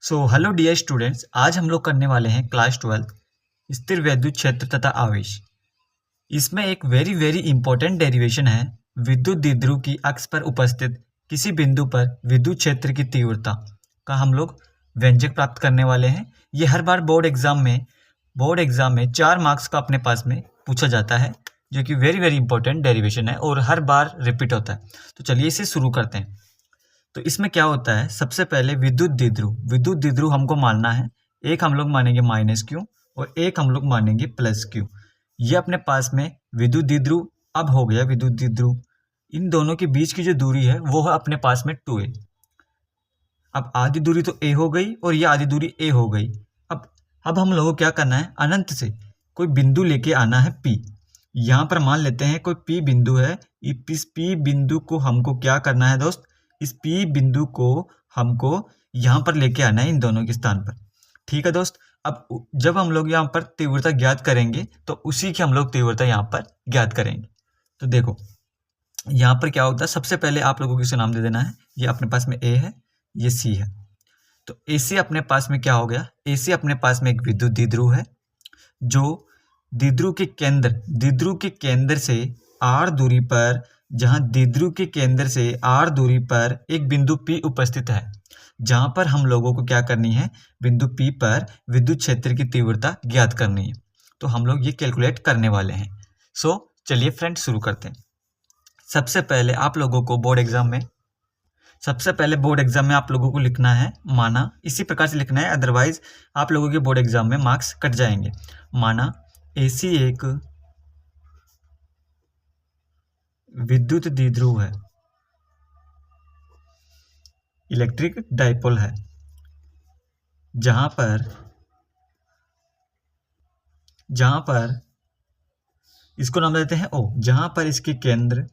Hello dear students, आज हम लोग करने वाले हैं क्लास 12 स्थिर वैद्युत क्षेत्र तथा आवेश। इसमें एक वेरी वेरी इंपॉर्टेंट डेरिवेशन है। विद्युत द्विध्रुव की अक्ष पर उपस्थित किसी बिंदु पर विद्युत क्षेत्र की तीव्रता का हम लोग व्यंजक प्राप्त करने वाले हैं। ये हर बार बोर्ड एग्जाम में 4 मार्क्स का अपने पास में पूछा जाता है, जो कि वेरी वेरी इंपॉर्टेंट डेरिवेशन है और हर बार रिपीट होता है। तो चलिए इसे शुरू करते हैं। तो इसमें क्या होता है, सबसे पहले विद्युत द्विध्रुव हमको मानना है। एक हम लोग मानेंगे माइनस क्यू और एक हम लोग मानेंगे प्लस क्यू। ये अपने पास में विद्युत द्विध्रुव अब हो गया। विद्युत द्विध्रुव इन दोनों के बीच की जो दूरी है वो है अपने पास में 2a। अब आधी दूरी तो a हो गई और ये आधी दूरी a हो गई। अब हम लोगों को क्या करना है, अनंत से कोई बिंदु लेके आना है p। यहाँ पर मान लेते हैं कोई p बिंदु है। इस p बिंदु को हमको क्या करना है दोस्त, इस P बिंदु को हमको यहाँ पर लेके आना है, इन दोनों के स्थान पर। ठीक है दोस्त। अब जब हम लोग यहाँ पर तीव्रता ज्ञात करेंगे तो उसी की हम लोग तीव्रता यहाँ पर ज्ञात करेंगे। तो देखो यहाँ पर क्या होता है, सबसे पहले आप लोगों को इसे नाम दे देना है। ये अपने पास में A है, ये C है। तो AC अपने पास में क्या हो गया, AC अपने पास में एक विद्युत द्विध्रुव है जो द्विध्रुव के केंद्र से r दूरी पर, जहां द्विध्रुव के केंद्र से r दूरी पर एक बिंदु P उपस्थित है, जहां पर हम लोगों को क्या करनी है, बिंदु P पर विद्युत क्षेत्र की तीव्रता ज्ञात करनी है। तो हम लोग ये कैलकुलेट करने वाले हैं। चलिए फ्रेंड्स शुरू करते हैं। सबसे पहले बोर्ड एग्जाम में आप लोगों को लिखना है माना, इसी प्रकार से लिखना है, अदरवाइज आप लोगों के बोर्ड एग्जाम में मार्क्स कट जाएंगे। माना AC एक विद्युत द्विध्रुव है, इलेक्ट्रिक डाइपोल है, जहां पर इसको नाम देते हैं O, जहां पर इसके केंद्र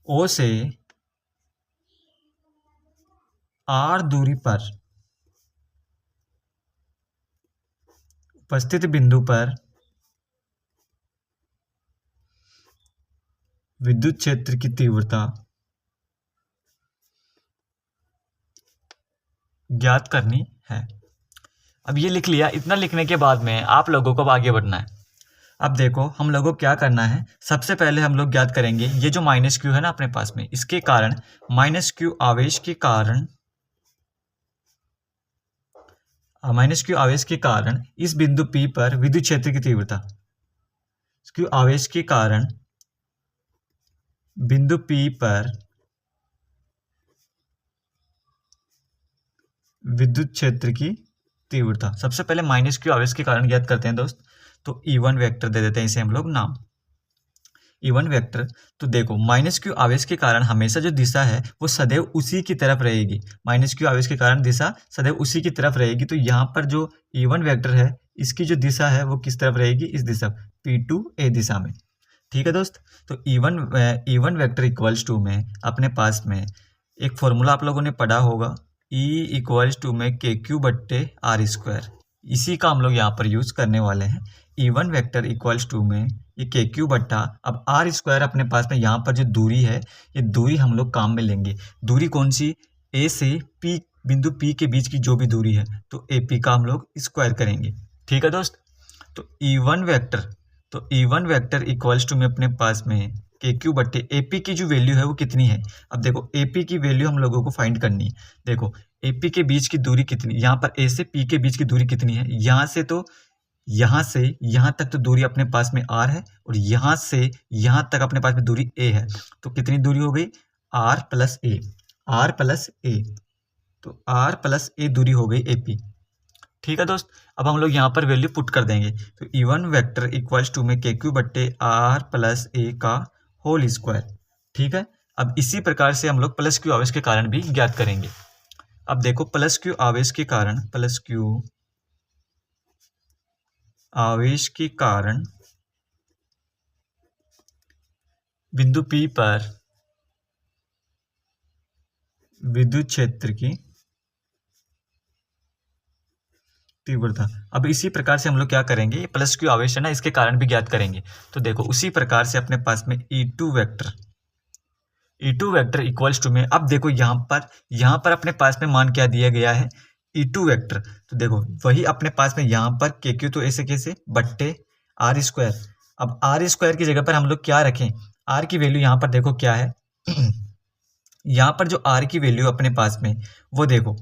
O से R दूरी पर उपस्थित बिंदु पर विद्युत क्षेत्र की तीव्रता ज्ञात करनी है। अब ये लिख लिया। इतना लिखने के बाद में आप लोगों को आगे बढ़ना है। अब देखो हम लोगों को क्या करना है, सबसे पहले हम लोग ज्ञात करेंगे ये जो माइनस क्यू है ना अपने पास में, इसके कारण माइनस क्यू आवेश के कारण इस बिंदु P पर विद्युत क्षेत्र की तीव्रता, क्यू आवेश के कारण बिंदु P पर विद्युत क्षेत्र की तीव्रता, सबसे पहले माइनस क्यू आवेश के कारण ज्ञात करते हैं दोस्त। तो E1 वेक्टर दे देते हैं इसे हम लोग नाम, E1 वेक्टर। तो देखो माइनस क्यू आवेश के कारण हमेशा जो दिशा है वो सदैव उसी की तरफ रहेगी। माइनस क्यू आवेश के कारण दिशा सदैव उसी की तरफ रहेगी। तो यहाँ पर जो E1 वेक्टर है इसकी जो दिशा है वो किस तरफ रहेगी, इस दिशा P2A दिशा में। ठीक है दोस्त। तो E1 वेक्टर इक्वल्स टू में अपने पास में एक फॉर्मूला आप लोगों ने पढ़ा होगा, E इक्वल्स टू में KQ/R²। इसी का हम लोग यहाँ पर यूज करने वाले हैं। E1 वेक्टर इक्वल्स टू में ये KQ बट्टा, अब R² अपने पास में यहाँ पर जो दूरी है, ये दूरी हम लोग काम में लेंगे। दूरी कौन सी, A से P, बिंदु P के बीच की जो भी दूरी है, तो AP का हम लोग स्क्वायर करेंगे। ठीक है दोस्त। तो E1 वेक्टर इक्वल्स टू में अपने पास में KQ बट्टे AP की जो वैल्यू है वो कितनी है। अब देखो AP की वैल्यू हम लोगों को फाइंड करनी है। देखो AP के बीच की दूरी कितनी, यहाँ पर A से P के बीच की दूरी कितनी है, यहाँ से यहाँ तक तो दूरी अपने पास में R है और यहाँ से यहाँ तक अपने पास में दूरी A है। तो कितनी दूरी हो गई, R प्लस A। तो R प्लस A दूरी हो गई AP। ठीक है दोस्त। अब हम लोग यहाँ पर वैल्यू पुट कर देंगे। तो E1 वेक्टर इक्वल्स टू में KQ बट्टे R प्लस A का होल स्क्वायर। ठीक है। अब इसी प्रकार से हम लोग प्लस क्यू आवेश के कारण भी ज्ञात करेंगे। अब देखो प्लस क्यू आवेश के कारण बिंदु P पर विद्युत क्षेत्र की तीव्रता। अब इसी प्रकार से हम लोग क्या करेंगे, ये प्लस क्यू आवेश है ना, इसके कारण भी ज्ञात करेंगे। तो देखो उसी प्रकार से अपने पास में E2 E2 vector equals to में, अब देखो यहाँ पर अपने पास में मान क्या दिया गया है, E2 वेक्टर। तो देखो वही अपने पास में यहाँ पर KQ तो ऐसे कैसे बट्टे आर स्क्वायर। अब आर स्क्वायर की जगह पर हम लोग क्या रखें, आर की वैल्यू यहाँ पर देखो क्या है यहाँ पर जो आर की वैल्यू अपने पास में वो देखो,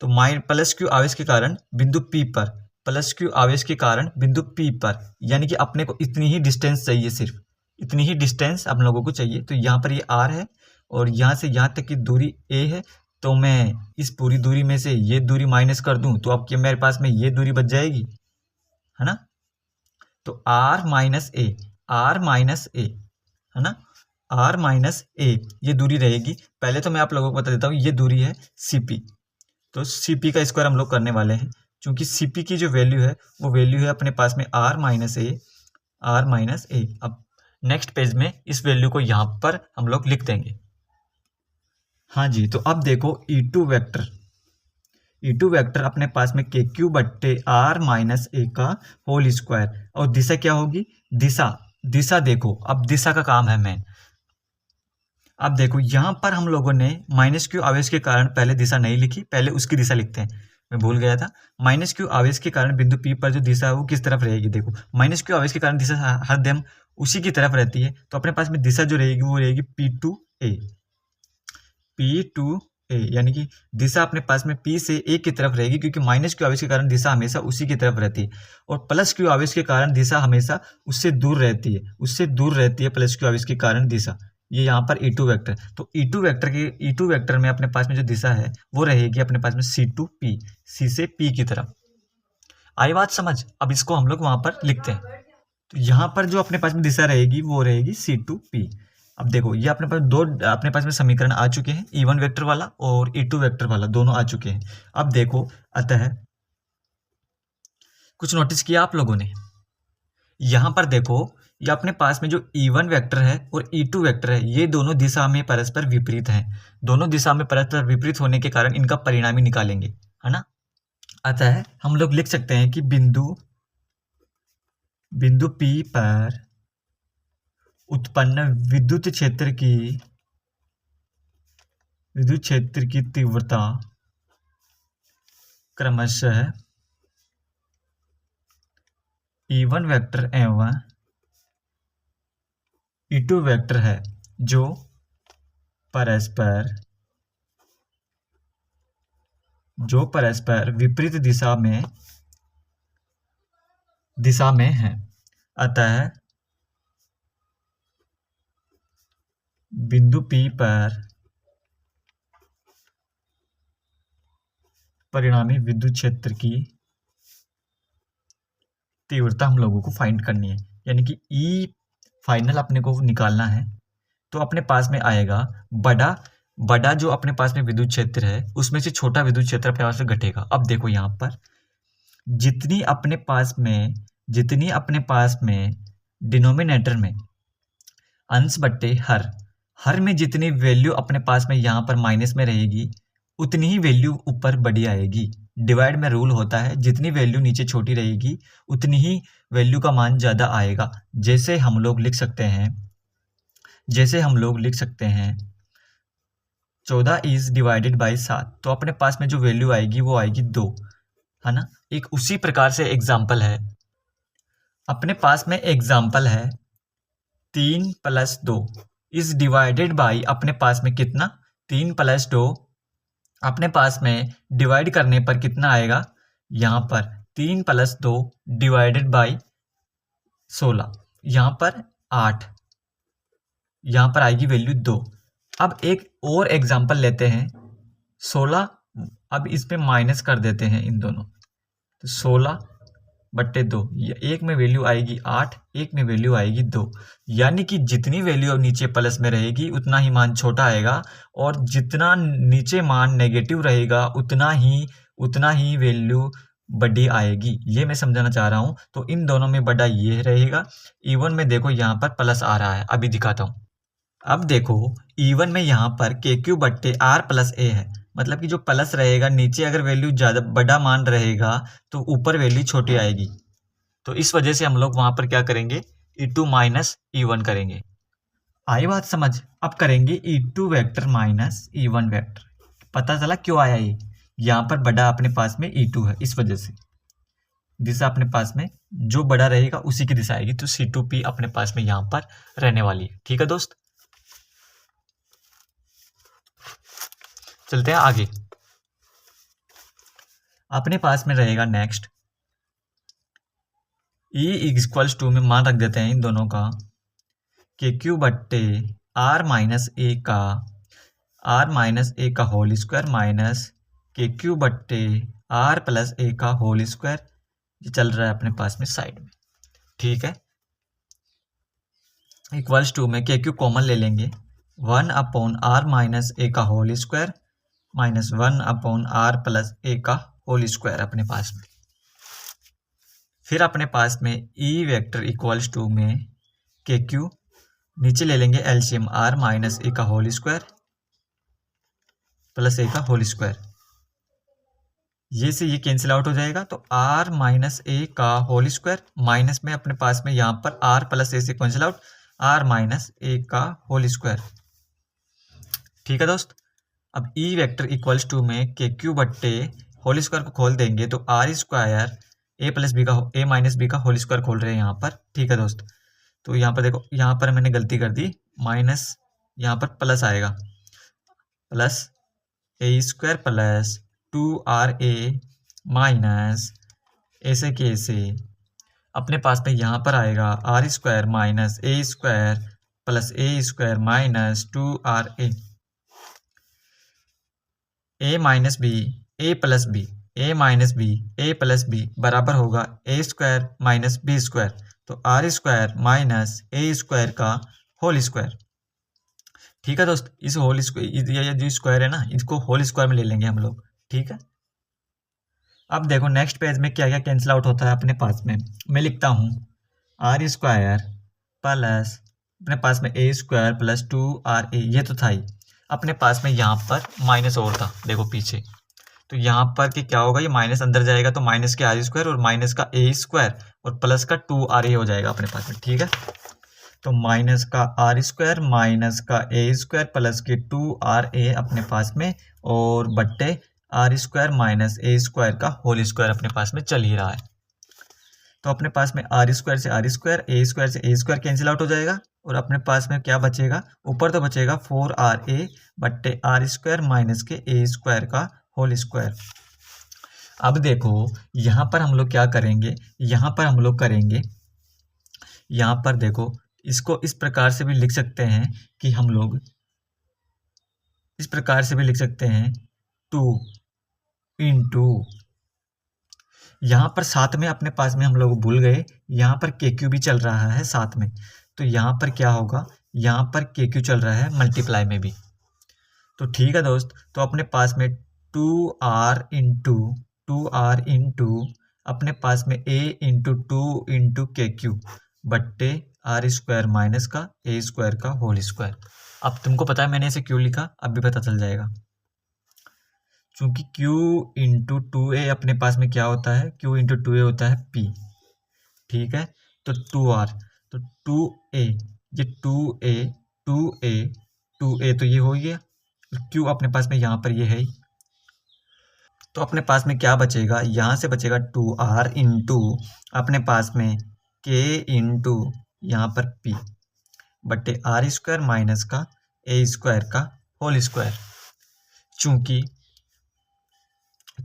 तो प्लस क्यू आवेश के कारण बिंदु P पर, प्लस क्यू आवेश के कारण बिंदु P पर, यानी कि अपने को इतनी ही डिस्टेंस चाहिए, सिर्फ इतनी ही डिस्टेंस हम लोगों को चाहिए। तो यहाँ पर ये R है और यहाँ से यहाँ तक की दूरी A है, तो मैं इस पूरी दूरी में से ये दूरी माइनस कर दूं तो अब क्या मेरे पास में ये दूरी बच जाएगी, है ना। तो R माइनस ए, है ना, R माइनस ए ये दूरी रहेगी। पहले तो मैं आप लोगों को बता देता हूँ ये दूरी है CP, तो CP का स्क्वायर हम लोग करने वाले हैं, क्योंकि CP की जो वैल्यू है वो वैल्यू है अपने पास में R माइनस ए। अब नेक्स्ट पेज में इस वैल्यू को यहाँ पर हम लोग लिख देंगे। हाँ जी, तो अब देखो E2 वेक्टर अपने पास में KQ बट्टे R माइनस ए का होल स्क्वायर, और दिशा क्या होगी, दिशा देखो, अब दिशा का काम है मेन। अब देखो यहाँ पर हम लोगों ने माइनस क्यू आवेश के कारण पहले दिशा नहीं लिखी, पहले उसकी दिशा लिखते हैं, मैं भूल गया था। माइनस क्यू आवेश के कारण बिंदु P पर जो दिशा है वो किस तरफ रहेगी, देखो माइनस क्यू आवेश के कारण दिशा हरदम उसी की तरफ रहती है, तो अपने पास में दिशा जो रहेगी वो रहेगी P2A, यानी कि दिशा अपने पास में P से A की तरफ रहेगी, क्योंकि माइनस क्यू आवेश के कारण दिशा हमेशा उसी की तरफ रहती है, और प्लस क्यू आवेश के कारण दिशा हमेशा उससे दूर रहती है, प्लस क्यू आवेश के कारण दिशा। ये यहाँ पर E2 वेक्टर, तो E2 वेक्टर में अपने पास में जो दिशा है वो रहेगी अपने पास में C2P, C से P की तरफ। आई बात समझ। अब इसको हम लोग वहां पर लिखते हैं, तो यहाँ पर जो अपने पास में दिशा रहेगी वो रहेगी C2P। अब देखो ये अपने पास में समीकरण आ चुके हैं, E1 वेक्टर वाला और E2 वेक्टर वाला दोनों आ चुके हैं। अब देखो अतः कुछ नोटिस किया आप लोगों ने, यहाँ पर देखो ये अपने पास में जो E1 वेक्टर है और E2 वेक्टर है ये दोनों दिशा में परस्पर विपरीत हैं, दोनों दिशा में परस्पर विपरीत होने के कारण इनका परिणामी निकालेंगे, है ना। अतः हम लोग लिख सकते हैं कि बिंदु P पर उत्पन्न विद्युत क्षेत्र की तीव्रता क्रमशः E1 वेक्टर एवं E2 वेक्टर है, जो परस्पर विपरीत दिशा में है। अतः बिंदु P पर परिणामी विद्युत क्षेत्र की तीव्रता हम लोगों को फाइंड करनी है, यानी कि E फाइनल अपने को निकालना है। तो अपने पास में आएगा बड़ा जो अपने पास में विद्युत क्षेत्र है उसमें से छोटा विद्युत क्षेत्र अपने पास में घटेगा। अब देखो यहाँ पर जितनी अपने पास में डिनोमिनेटर में अंश बट्टे हर में जितनी वैल्यू अपने पास में यहाँ पर माइनस में रहेगी उतनी ही वैल्यू ऊपर बड़ी आएगी। डिवाइड में रूल होता है, जितनी वैल्यू नीचे छोटी रहेगी उतनी ही वैल्यू का मान ज़्यादा आएगा। जैसे हम लोग लिख सकते हैं 14 इज डिवाइडेड बाई 7, तो अपने पास में जो वैल्यू आएगी वो आएगी 2, है ना। एक उसी प्रकार से एग्जाम्पल है, अपने पास में एग्जाम्पल है 3 + 2 इज डिवाइडेड बाई अपने पास में कितना 3 + 2, अपने पास में डिवाइड करने पर कितना आएगा, यहाँ पर 3 + 2 डिवाइडेड बाई 16, यहाँ पर 8, यहाँ पर आएगी वैल्यू 2। अब एक और एग्जाम्पल लेते हैं 16, अब इस पे माइनस कर देते हैं इन दोनों, तो 16/2, एक में वैल्यू आएगी 8, एक में वैल्यू आएगी 2, यानी कि जितनी वैल्यू नीचे प्लस में रहेगी उतना ही मान छोटा आएगा, और जितना नीचे मान नेगेटिव रहेगा उतना ही वैल्यू बड़ी आएगी। ये मैं समझाना चाह रहा हूँ। तो इन दोनों में बड़ा ये रहेगा। E1 में देखो यहाँ पर प्लस आ रहा है, अभी दिखाता हूँ। अब देखो E1 में यहाँ पर KQ बट्टे R + A है, मतलब कि जो प्लस रहेगा नीचे अगर वैल्यू ज़्यादा बड़ा मान रहेगा तो ऊपर वैल्यू छोटी आएगी। तो इस वजह से हम लोग वहाँ पर क्या करेंगे, E2 - E1 करेंगे। आई बात समझ। अब करेंगे E2 vector minus E1 vector. पता चला क्यों आया ये, यहाँ पर बड़ा अपने पास में E2 है, इस वजह से दिशा अपने पास में जो बड़ा रहेगा उसी की दिशा आएगी, तो C2P अपने पास में यहाँ पर रहने वाली है। ठीक है दोस्त, चलते हैं आगे। अपने पास में रहेगा नेक्स्ट E इक्वल्स टू में मान रख देते हैं इन दोनों का KQ बट्टे R माइनस ए का होल स्क्वायर माइनस KQ बट्टे R प्लस ए का होल स्क्वायर। ये चल रहा है अपने पास में साइड में। ठीक है, इक्वल्स टू में KQ कॉमन ले लेंगे, 1/R माइनस ए का whole square minus 1/R plus A का होल स्क्वायर अपने पास में। फिर अपने पास में E वेक्टर इक्वल्स टू में KQ नीचे ले लेंगे एलसीएम R माइनस ए का होल स्क्वायर प्लस ए का होल स्क्वायर। ये से ये कैंसिल आउट हो जाएगा, तो R माइनस ए का होल स्क्वायर माइनस में अपने पास में यहाँ पर R प्लस ए से cancel out R minus A का होल स्क्वायर। ठीक है दोस्त, अब E वेक्टर इक्वल्स टू में KQ बट्टे होल स्क्वायर को खोल देंगे, तो R स्क्वायर ए माइनस बी का होल स्क्वायर खोल रहे हैं यहाँ पर। ठीक है दोस्त, तो यहाँ पर देखो, यहाँ पर मैंने गलती कर दी, माइनस यहाँ पर प्लस आएगा, प्लस ए स्क्वायर प्लस 2RA माइनस ऐसे के ऐसे अपने पास में यहाँ पर आएगा R स्क्वायर माइनस ए स्क्वायर प्लस ए स्क्वायर माइनस 2RA ए माइनस बी ए प्लस बी ए माइनस बी ए प्लस बी बराबर होगा ए स्क्वायर माइनस बी स्क्वायर, तो R स्क्वायर माइनस ए स्क्वायर का होल स्क्वायर। ठीक है दोस्त, इस होल स्क्वायर, ये जो स्क्वायर है ना, इसको होल स्क्वायर में ले लेंगे हम लोग। ठीक है, अब देखो नेक्स्ट पेज में क्या क्या कैंसिल आउट होता है अपने पास में। मैं लिखता हूँ R स्क्वायर प्लस अपने पास में ए स्क्वायर प्लस 2RA, ये तो था ही। अपने पास में यहाँ पर माइनस और था, देखो पीछे, तो यहाँ पर कि क्या होगा, ये माइनस अंदर जाएगा, तो माइनस के R स्क्वायर और माइनस का ए स्क्वायर और प्लस का 2RA हो जाएगा अपने पास में। ठीक है, तो माइनस का R स्क्वायर माइनस का ए स्क्वायर प्लस के 2RA अपने पास में, और बट्टे R स्क्वायर माइनस ए स्क्वायर का होल स्क्वायर अपने पास में चल ही रहा है। तो अपने पास में R स्क्वायर से R स्क्वायर, ए स्क्वायर से ए स्क्वायर कैंसिल आउट हो जाएगा, और अपने पास में क्या बचेगा, ऊपर तो बचेगा 4RA बट्टे R स्क्वायर माइनस के ए स्क्वायर का होल स्क्वायर। अब देखो यहाँ पर हम लोग क्या करेंगे, यहाँ पर हम लोग करेंगे, यहाँ पर देखो इसको इस प्रकार से भी लिख सकते हैं कि हम लोग इस प्रकार से भी लिख सकते हैं 2 इंटू, यहाँ पर साथ में अपने पास में हम लोग भूल गए, यहाँ पर KQ भी चल रहा है साथ में, तो यहाँ पर क्या होगा, यहाँ पर KQ चल रहा है मल्टीप्लाई में भी। तो ठीक है दोस्त, तो अपने पास में 2R इंटू अपने पास में A इंटू 2 इंटू KQ बट्टे R स्क्वायर माइनस का ए स्क्वायर का होल स्क्वायर। अब तुमको पता है मैंने इसे क्यों लिखा, अब भी पता चल जाएगा, क्योंकि Q इंटू 2A अपने पास में क्या होता है, Q इंटू 2A होता है P। ठीक है, तो 2R, तो 2A, ये 2A तो ये हो गया, Q अपने पास में यहाँ पर ये है, तो अपने पास में क्या बचेगा, यहाँ से बचेगा 2R इंटू अपने पास में K इंटू यहाँ पर P बट्टे R स्क्वायर माइनस का ए स्क्वायर का होल स्क्वायर।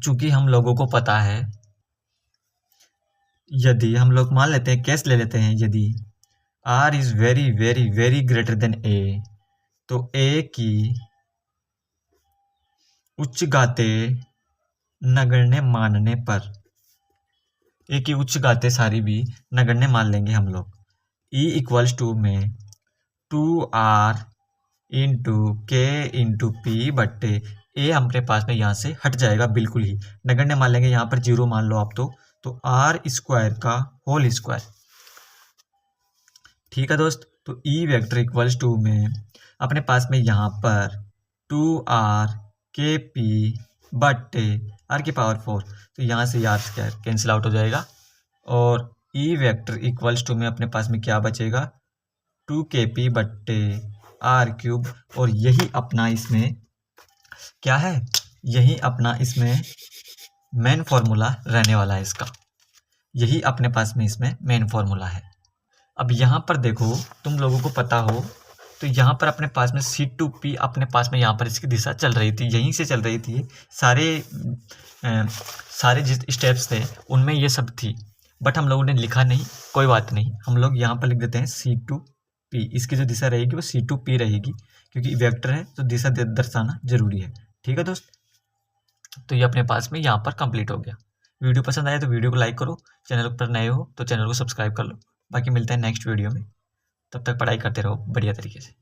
चूंकि हम लोगों को पता है, यदि हम लोग मान लेते हैं, केस ले लेते हैं, यदि R is very very very greater than A, तो A की उच्च घाते नगण्य मानने पर, A की उच्च घाते सारी भी नगण्य मान लेंगे हम लोग। E इक्वल्स टू में 2R into K into P बट्टे A अपने पास में यहाँ से हट जाएगा, बिल्कुल ही नगण्य मान लेंगे, यहाँ पर 0 मान लो आप, तो R स्क्वायर का होल स्क्वायर। ठीक है दोस्त, तो E वेक्टर इक्वल्स टू में अपने पास में यहाँ पर 2R KP बट्टे R की पावर 4, तो यहाँ से R स्क्वायर कैंसिल आउट हो जाएगा, और E वेक्टर इक्वल्स टू में अपने पास में क्या बचेगा, 2KP बट्टे आर क्यूब, और यही अपना इसमें क्या है, यही अपना इसमें मेन फॉर्मूला रहने वाला है इसका, यही अपने पास में इसमें मेन फॉर्मूला है। अब यहाँ पर देखो, तुम लोगों को पता हो तो यहाँ पर अपने पास में C2P अपने पास में यहाँ पर इसकी दिशा चल रही थी, यहीं से चल रही थी। सारे जिस स्टेप्स थे उनमें ये सब थी, बट हम लोगों ने लिखा नहीं, कोई बात नहीं, हम लोग यहाँ पर लिख देते हैं C2P। इसकी जो दिशा रहेगी वो C2P रहेगी, क्योंकि वेक्टर है तो दिशा दर्शाना जरूरी है। ठीक है दोस्त, तो ये अपने पास में यहाँ पर कंप्लीट हो गया। वीडियो पसंद आया तो वीडियो को लाइक करो, चैनल पर नए हो तो चैनल को सब्सक्राइब कर लो। बाकी मिलते हैं नेक्स्ट वीडियो में, तब तक पढ़ाई करते रहो बढ़िया तरीके से।